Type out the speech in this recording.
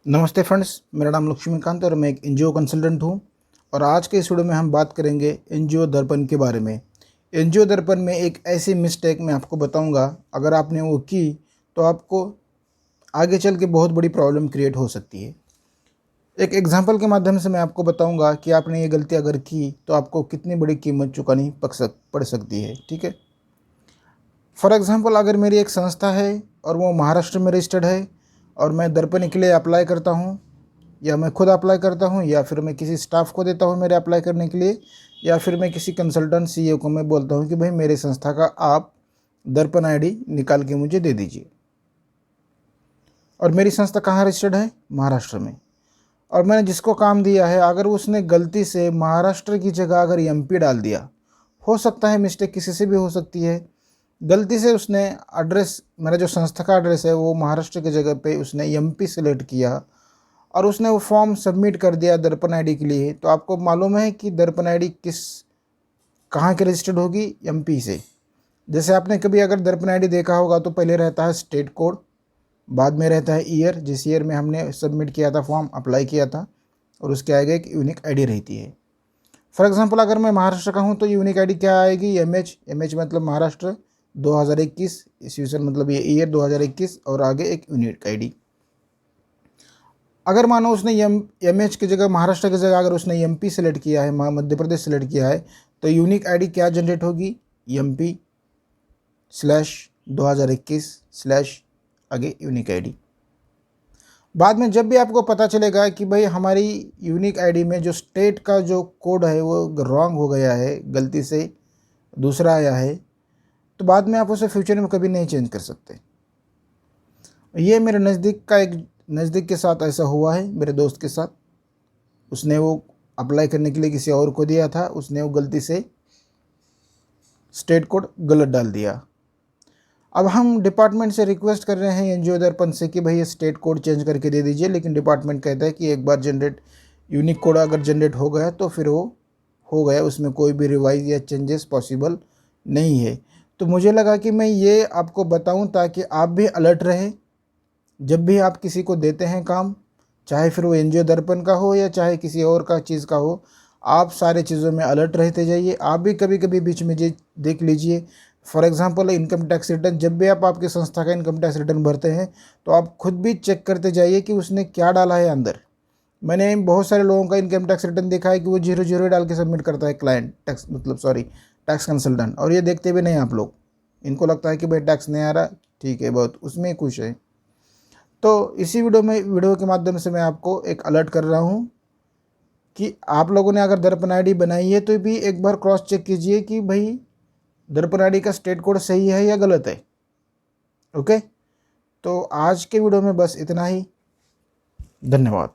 नमस्ते फ्रेंड्स, मेरा नाम लक्ष्मीकांत और मैं एक एनजीओ कंसल्टेंट हूं। और आज के इस वीडियो में हम बात करेंगे एनजीओ दर्पण के बारे में। एनजीओ दर्पण में एक ऐसी मिस्टेक मैं आपको बताऊंगा, अगर आपने वो की तो आपको आगे चल के बहुत बड़ी प्रॉब्लम क्रिएट हो सकती है। एक एग्जांपल के माध्यम से मैं आपको बताऊंगा कि आपने ये गलती अगर की तो आपको कितनी बड़ी कीमत चुकानी पड़ सकती है। ठीक है, फॉर एग्जांपल अगर मेरी एक संस्था है और वो महाराष्ट्र में रजिस्टर्ड है और मैं दर्पण के लिए अप्लाई करता हूँ, या मैं खुद अप्लाई करता हूँ, या फिर मैं किसी स्टाफ को देता हूँ मेरे अप्लाई करने के लिए, या फिर मैं किसी कंसल्टेंट सीईओ को मैं बोलता हूँ कि भाई मेरे संस्था का आप दर्पण आईडी निकाल के मुझे दे दीजिए। और मेरी संस्था कहाँ रजिस्टर्ड है? महाराष्ट्र में। और मैंने जिसको काम दिया है, अगर उसने गलती से महाराष्ट्र की जगह अगर एमपी डाल दिया, हो सकता है मिस्टेक किसी से भी हो सकती है, गलती से उसने एड्रेस, मेरा जो संस्था का एड्रेस है वो महाराष्ट्र की जगह पे उसने एमपी सेलेक्ट किया और उसने वो फॉर्म सबमिट कर दिया दर्पण आईडी के लिए, तो आपको मालूम है कि दर्पण आईडी कहाँ के रजिस्टर्ड होगी? एमपी से। जैसे आपने कभी अगर दर्पण आईडी देखा होगा तो पहले रहता है स्टेट कोड, बाद में रहता है ईयर, जिस ईयर में हमने सबमिट किया था फॉर्म, अप्लाई किया था, और उसके आगे एक यूनिक आईडी रहती है। फॉर एग्जांपल अगर मैं महाराष्ट्र का हूँ तो यूनिक आईडी क्या आएगी? एमएच मतलब महाराष्ट्र 2021, ईस्वीसन मतलब ये ईयर 2021, और आगे एक यूनिक आईडी। अगर मानो उसने एमएच की जगह, महाराष्ट्र की जगह अगर उसने एमपी सेलेक्ट किया है, मध्य प्रदेश सेलेक्ट किया है, तो यूनिक आईडी क्या जनरेट होगी? MP/2021/ आगे यूनिक आईडी। बाद में जब भी आपको पता चलेगा कि भाई हमारी यूनिक आईडी में जो स्टेट का जो कोड है वो रॉन्ग हो गया है, गलती से दूसरा आया है, तो बाद में आप उसे फ्यूचर में कभी नहीं चेंज कर सकते। ये मेरे नज़दीक के साथ ऐसा हुआ है, मेरे दोस्त के साथ। उसने वो अप्लाई करने के लिए किसी और को दिया था, उसने वो गलती से स्टेट कोड गलत डाल दिया। अब हम डिपार्टमेंट से रिक्वेस्ट कर रहे हैं एनजीओ दर्पण से कि भाई ये स्टेट कोड चेंज करके दे दीजिए, लेकिन डिपार्टमेंट कहता है कि एक बार यूनिक कोड अगर जनरेट हो गया तो फिर वो हो गया, उसमें कोई भी रिवाइज या चेंजेस पॉसिबल नहीं है। तो मुझे लगा कि मैं ये आपको बताऊं ताकि आप भी अलर्ट रहें। जब भी आप किसी को देते हैं काम, चाहे फिर वो एनजीओ दर्पण का हो या चाहे किसी और का चीज़ का हो, आप सारे चीज़ों में अलर्ट रहते जाइए। आप भी कभी कभी बीच में देख लीजिए, for example income tax return, जब भी आप आपकी संस्था का इनकम टैक्स रिटर्न भरते हैं तो आप खुद भी चेक करते जाइए कि उसने क्या डाला है अंदर। मैंने बहुत सारे लोगों का इनकम टैक्स रिटर्न देखा है कि वो 0 डाल के सबमिट करता है क्लाइंट, टैक्स कंसल्टेंट, और ये देखते भी नहीं आप लोग। इनको लगता है कि भाई टैक्स नहीं आ रहा, ठीक है, बहुत उसमें खुश है। तो इसी वीडियो के माध्यम से मैं आपको एक अलर्ट कर रहा हूँ कि आप लोगों ने अगर दर्पण आईडी बनाई है तो भी एक बार क्रॉस चेक कीजिए कि भाई दर्पण आईडी का स्टेट कोड सही है या गलत है। ओके, तो आज के वीडियो में बस इतना ही। धन्यवाद।